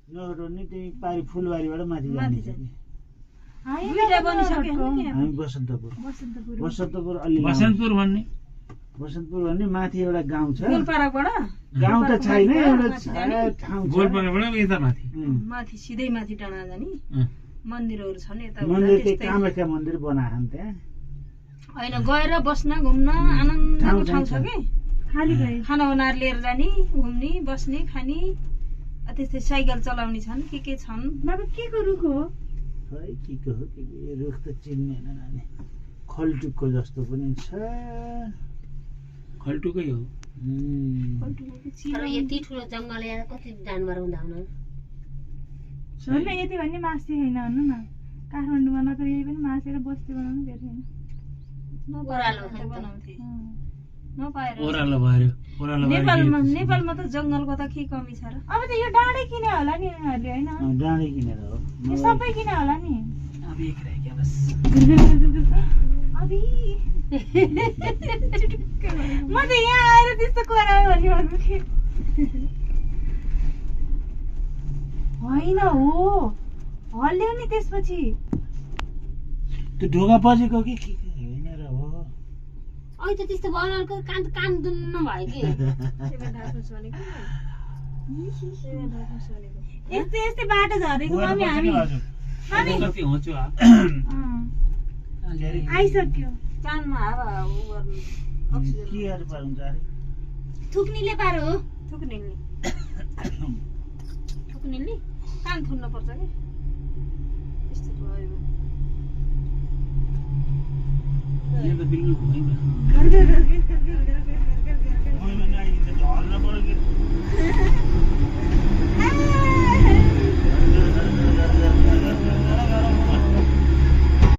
नगरौनी त्यही पारी फुलबारीबाट माथि माथि जाने हामी दुईटा बनिसक्यो हामी बसन्तपुर अलि बसन्तपुर भन्ने माथि एउटा गाउँ छ गोलपाराबाट गाउँ त छैन एउटा ठाउँ छ गोलपाराबाट यता माथि माथि सिधै माथि टाढा जाने मन्दिरहरू छन् यता मन्दिर त्यही कामाख्या मन्दिर बनाएछन् त्यहाँ होइन गएर बस्न घुम्न आनन्दको ठाउँ छ कि खाली खाना बनाएर लिएर जाने घुम्ने बस्ने खाने त्यस्तै साइकल चलाउने छन् के छन् बाबा के को रुख हो खै के हो रुख त चिन्दैन नानी खल्टुकको जस्तो पनि छ खल्टुकै हो तर यति ठुलो जङ्गल यहाँ कति जानवर हुँदा हुन छोड्न यति भन्ने मास्ती छैन भन्नु न काठमाडौँमा न त यही पनि मासेर बस्ती बनाउनु धेरै छैन ओह्रालो नपाएर ओह्रालो भयो ओह्रालो नेपालमा त जङ्गलको त के कमी छ र अब त यो डाँडै किने होला नि उनीहरूले होइन डाँडै किनेर हो यो सबै किने होला नि अब एक रह्यो बस अबि म त यहाँ आएर त्यस्तो करायो भन्ने भन्नु थिएँ होइन हो हल्ल्यो नि त्यसपछि त्यो ढोका बजेको कि होइन र हो अहिले त त्यस्तो बनाउनुको कान दुन्न भयो कि यस्तै बाटो झरेको मम्मी हामी कति होचो आइसक्यो कानमा हावा उ गर्नु अक्सिजन के गरेर पाउँछ अरे थुक्नीले पारो हो थुक्नीले कान थुन्नु पर्छ कि त्यस्तो भयो यहाँ त बिल्कुल भुइँमा झर्न पर्यो